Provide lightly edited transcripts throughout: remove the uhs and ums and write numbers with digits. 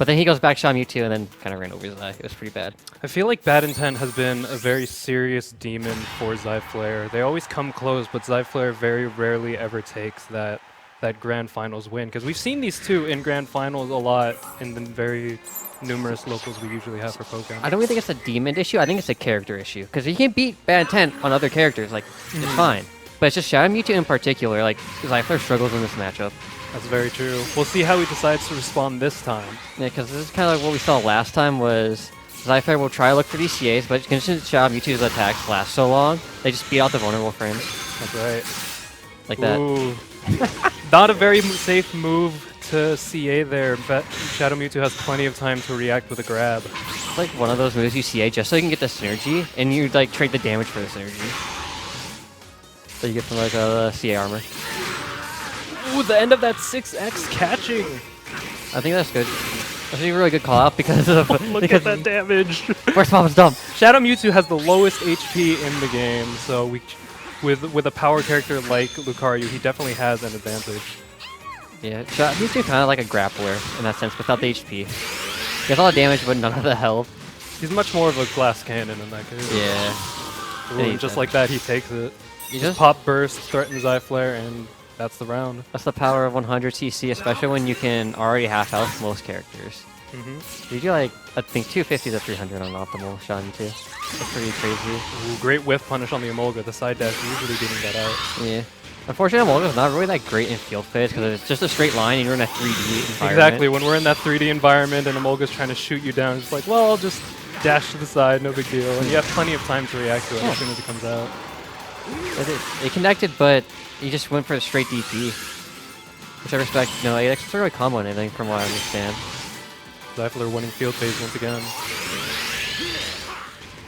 But then he goes back, shot Mewtwo, and then kind of ran over his eye. It was pretty bad. I feel like BadIntent has been a very serious demon for Zyflair. They always come close, but Zyflair very rarely ever takes that Grand Finals win. Because we've seen these two in Grand Finals a lot in the very numerous locals we usually have for Pokemon. I don't really think it's a demon issue. I think it's a character issue. Because you can beat BadIntent on other characters. Like, it's fine. But it's just Shadow Mewtwo in particular. Like, Zyflair struggles in this matchup. That's very true. We'll see how he decides to respond this time. Yeah, because this is kind of like what we saw last time was Zyflair will try to look for these CAs, but since Shadow Mewtwo's attacks last so long, they just beat out the vulnerable frames. That's right. Like that. Ooh. Not a very safe move to CA there, but Shadow Mewtwo has plenty of time to react with a grab. It's like one of those moves you CA just so you can get the synergy, and you like trade the damage for the synergy. So you get from like a CA armor. Ooh, the end of that 6x catching. I think that's good. That's a really good call out because of Look at that damage. First bomb is dumb. Shadow Mewtwo has the lowest HP in the game, so with a power character like Lucario, he definitely has an advantage. Yeah, Mewtwo kind of like a grappler in that sense without the HP. He has a lot of damage but none of the health. He's much more of a glass cannon in that case. Yeah. Ooh, and just like that, he takes it. You just Pop burst, threatens Zyflair, and that's the round. That's the power of 100 CC, especially when you can already half health most characters. You do like, I think 250 to 300 on optimal Shadow Mewtwo. That's pretty crazy. Ooh, great whiff punish on the Emolga. The side dash usually beating that out. Yeah. Unfortunately, Emolga's not really that great in field phase because it's just a straight line and you're in a 3D environment. Exactly. When we're in that 3D environment and Emolga's trying to shoot you down, it's like, well, I'll just dash to the side, no big deal. And you have plenty of time to react to it as soon as it comes out. It connected, but he just went for a straight DP. Which I respect. No, he actually really combo and everything from what I understand. Zyflair winning field phase once again.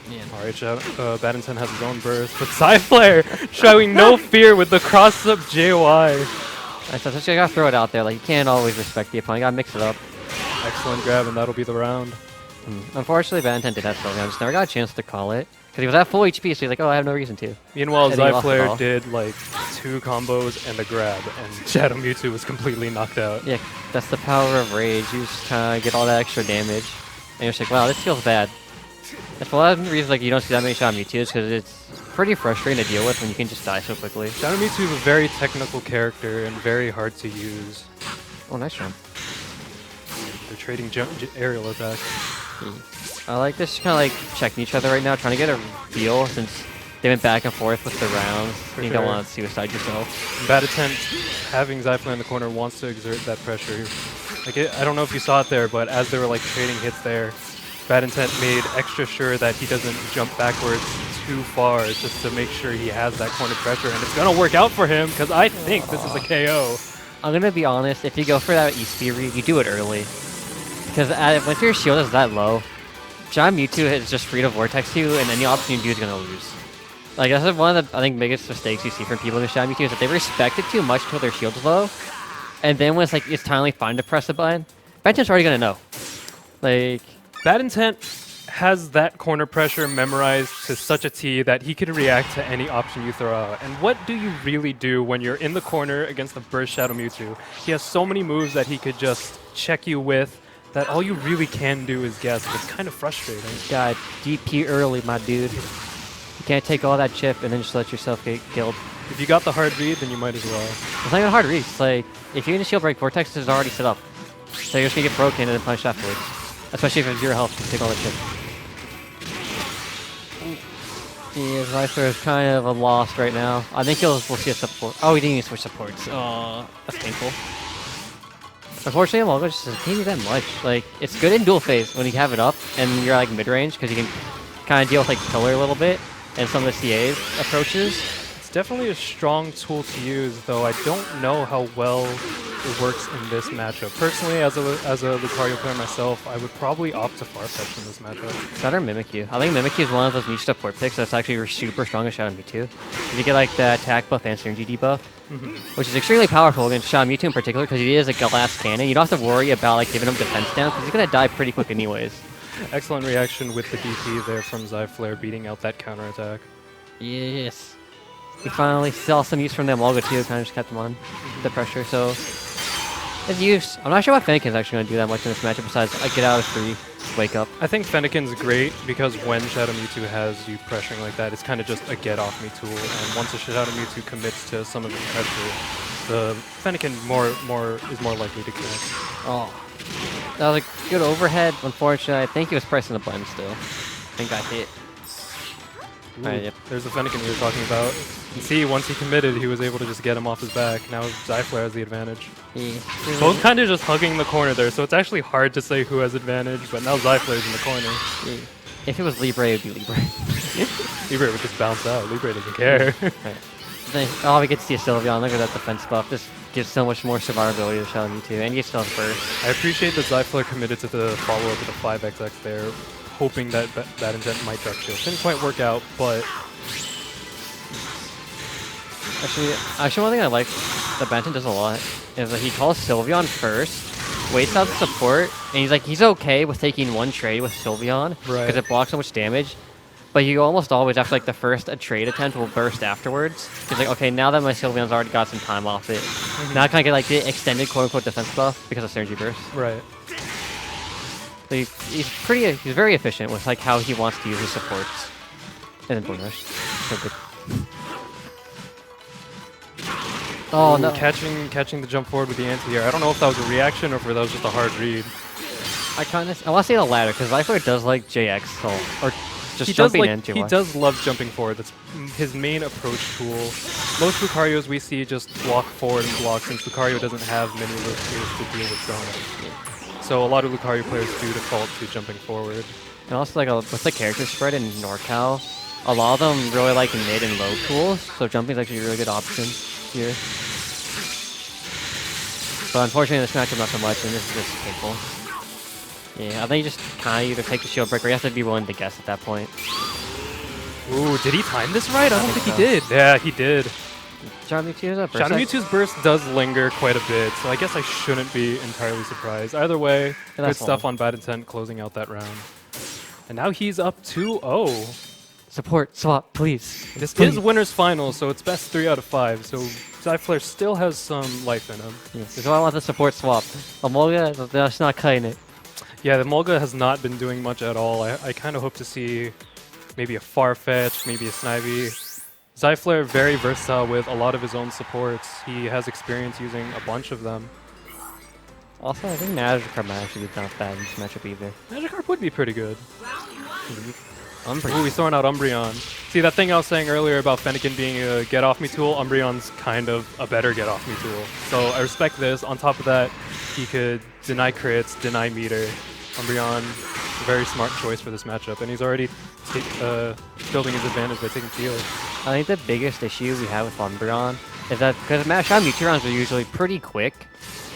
Yeah. Alright, BadIntent has his own burst, but Zyflair showing no fear with the cross-up JOI. So just you gotta throw it out there. Like, you can't always respect the opponent. You gotta mix it up. Excellent grab, and that'll be the round. Unfortunately, BadIntent did have slow down. Just never got a chance to call it. Because he was at full HP, so he's like, oh, I have no reason to. Meanwhile, And then he lost the Zyflair ball. did like 2 combos and a grab, and Shadow Mewtwo was completely knocked out. Yeah, that's the power of rage. You just kind of get all that extra damage. And you're just like, wow, this feels bad. That's one of the reasons like, you don't see that many Shadow Mewtwo's, because it's pretty frustrating to deal with when you can just die so quickly. Shadow Mewtwo is a very technical character and very hard to use. Oh, nice jump. They're trading aerial attacks. I like this kind of like checking each other right now, trying to get a feel since they went back and forth with the rounds. You don't want to suicide yourself. BadIntent having Zyflair in the corner wants to exert that pressure. Like I don't know if you saw it there, but as they were like trading hits there, BadIntent made extra sure that he doesn't jump backwards too far just to make sure he has that corner pressure, and it's gonna work out for him because I think this is a KO. I'm gonna be honest, if you go for that E-Speed read, you do it early. Because once your shield is that low, Shadow Mewtwo is just free to Vortex you, and any option you do is gonna lose. Like, that's one of the, I think, biggest mistakes you see from people in Shadow Mewtwo is that they respect it too much until their shield's low, and then when it's timely fine to press the button, BadIntent's already gonna know. Like, BadIntent has that corner pressure memorized to such a T that he can react to any option you throw out. And what do you really do when you're in the corner against a burst Shadow Mewtwo? He has so many moves that he could just check you with that all you really can do is guess. It's kind of frustrating. God, DP early, my dude. You can't take all that chip and then just let yourself get killed. If you got the hard read, then you might as well. It's not even a hard read. It's like, if you're in a shield break, Vortex is already set up. So you're just gonna get broken and then punished afterwards. Especially if it's zero health, you can take all the chip. Yeah, Zyflair is kind of a loss right now. I think we'll see a support. Oh, he didn't even switch supports. Oh, that's painful. Unfortunately, Emolga just doesn't do that much. Like, it's good in dual phase when you have it up and you're like mid-range because you can kind of deal with like pillar a little bit and some of the CA's approaches. It's definitely a strong tool to use, though I don't know how well it works in this matchup. Personally, as a Lucario player myself, I would probably opt to Farfetch in this matchup. Better Mimikyu. I think Mimikyu is one of those niche support picks that's actually super strong in Shadow Mewtwo. You get like the attack buff and synergy debuff, which is extremely powerful against Shadow Mewtwo in particular because he is a glass cannon. You don't have to worry about like giving him defense down because he's gonna die pretty quick anyways. Excellent reaction with the DP there from Zyflair beating out that counterattack. Yes. We finally saw some use from the Emolga too, kind of just kept him on the pressure. So His use, I'm not sure what Fennekin's actually going to do that much in this matchup besides get out of free, wake up. I think Fennekin's great because when Shadow Mewtwo has you pressuring like that, it's kind of just a get off me tool. And once a Shadow Mewtwo commits to some of his pressure, the Fennekin is more likely to connect. Oh, that was a good overhead. Unfortunately, I think he was pressing the button still. I think got hit. Ooh, Alright, yep. There's the Fennekin we were talking about. You see, once he committed, he was able to just get him off his back. Now Zyflair has the advantage. Both kind of just hugging the corner there, so it's actually hard to say who has advantage, but now Zyflair's in the corner. If it was Libre, it would be Libre. Libre would just bounce out. Libre doesn't care. Oh, we get to see a Sylveon. Look at that defense buff. This gives so much more survivability to Shadow Mewtwo, and you still have burst. I appreciate that Zyflair committed to the follow-up with the 5XX there, hoping that BadIntent might duck shield. Didn't quite work out, but... Actually, one thing I like that BadIntent does a lot is that he calls Sylveon first, waits out the support, and he's okay with taking one trade with Sylveon because it blocks so much damage. But you almost always, after like the first trade attempt, will burst afterwards. He's like, okay, now that my Sylveon's already got some time off it, now I kind of get like the extended quote-unquote defense buff because of Synergy Burst. Right. So he's very efficient with like how he wants to use his supports. And then Boom Rush. So good. Oh, no. Catching the jump forward with the anti-air. I don't know if that was a reaction or if that was just a hard read. I want to say the latter, because Zyflair does like JX, or just jumping into He does love jumping forward. That's his main approach tool. Most Lucarios we see just block forward and block, since Lucario doesn't have many of those tools to deal with zoning. Yeah. So a lot of Lucario players do default to jumping forward. And also, like, with the character spread in NorCal, a lot of them really like mid and low tools, so jumping is actually a really good option here. But unfortunately, in this matchup, not so much, and this is just painful. Yeah, I think you just kind of either take the shield break, or you have to be willing to guess at that point. Ooh, did he time this right? I don't think he did. Yeah, he did. Shadow Mewtwo's burst does linger quite a bit, so I guess I shouldn't be entirely surprised. Either way, good stuff on BadIntent closing out that round. And now he's up 2-0. Support, swap, please. This is winner's final, so it's best 3 out of 5. So Zyflair still has some life in him. Yes, that's why I want the support swap. Amolga, that's not cutting it. Yeah, the Mulga has not been doing much at all. I kind of hope to see maybe a Farfetch, maybe a Snivy. Zyflair, very versatile with a lot of his own supports. He has experience using a bunch of them. Also, I think Magikarp might actually be not bad in this matchup either. Magikarp would be pretty good. Ooh, he's throwing out Umbreon. See, that thing I was saying earlier about Fennekin being a get-off-me tool, Umbreon's kind of a better get-off-me tool. So I respect this. On top of that, he could deny crits, deny meter. Umbreon, a very smart choice for this matchup, and he's already building his advantage by taking field. I think the biggest issue we have with Umbreon is that because Shadow Mewtwo rounds are usually pretty quick,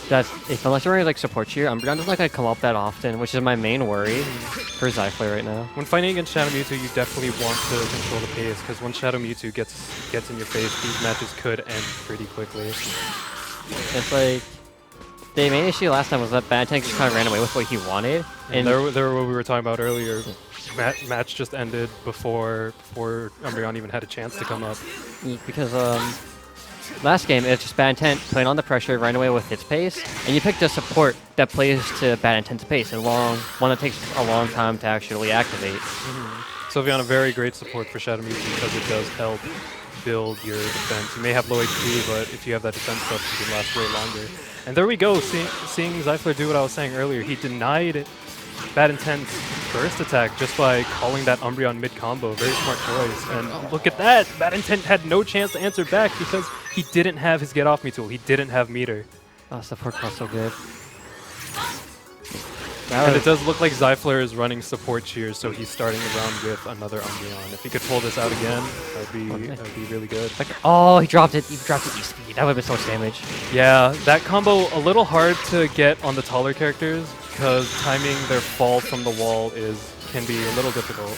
that unless you're running like support cheer, Umbreon doesn't like come up that often, which is my main worry for Zyflair right now. When fighting against Shadow Mewtwo, you definitely want to control the pace, because when Shadow Mewtwo gets in your face, these matches could end pretty quickly. It's like the main issue last time was that BadIntent just kind of ran away with what he wanted. And there what we were talking about earlier. Match just ended before Umbreon even had a chance to come up. Because last game, it's just BadIntent playing on the pressure, ran away with its pace, and you picked a support that plays to BadIntent's pace, one that takes a long time to actually activate. Sylveon, a very great support for Shadow Mewtwo because it does help build your defense. You may have low HP, but if you have that defense stuff, you can last way longer. And there we go, seeing Zyflair do what I was saying earlier. He denied BadIntent's burst attack just by calling that Umbreon mid-combo. Very smart choice. And look at that! BadIntent had no chance to answer back because he didn't have his get-off-me tool. He didn't have meter. Oh, support call so good. And it does look like Zyflair is running support cheers, so he's starting the round with another Umbreon. If he could pull this out again, that would be really good. Oh, he dropped it. He dropped it E-speed. That would have been so much damage. Yeah, that combo a little hard to get on the taller characters because timing their fall from the wall can be a little difficult.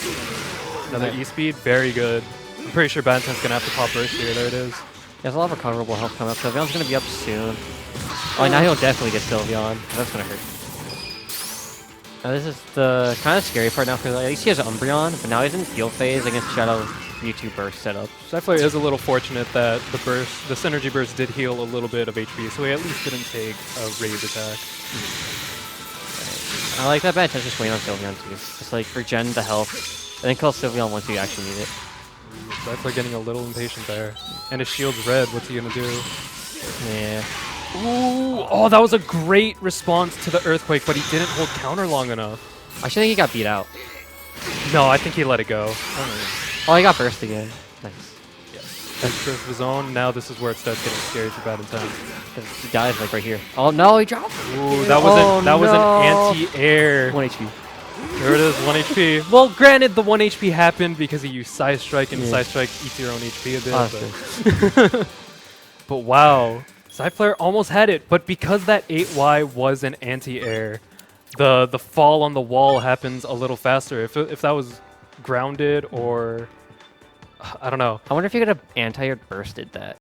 Another E-speed, very good. I'm pretty sure BadIntent's going to have to pop burst here. There it is. There's a lot of recoverable health coming up. Sylveon's going to be up soon. Oh, now he'll definitely get Sylveon. That's going to hurt. Now this is the kind of scary part now for at least he has Umbreon, but now he's in field phase against Shadow Mewtwo burst setup. Zyflair is a little fortunate that the synergy burst did heal a little bit of HP, so he at least didn't take a raise attack. I like that BadIntent's just waiting on Sylveon too. Just like regen the health, and then call Sylveon once you actually need it. Zyflair getting a little impatient there. And his shield's red, what's he gonna do? Yeah. Ooh, oh, that was a great response to the Earthquake, but he didn't hold counter long enough. I actually think he got beat out. No, I think he let it go. Oh, he got burst again. Nice. Extra of his own. Now this is where it starts getting scary for BadIntent. He dies like right here. Oh no, he dropped. Ooh, that was an anti-air. 1 HP. There it is, 1 HP. Well, granted, the 1 HP happened because he used Side Strike, and Side Strike eats your own HP a bit. But, but wow, Zyflair almost had it, but because that 8Y was an anti-air, the fall on the wall happens a little faster. If that was grounded or I don't know. I wonder if you could have anti-air bursted that.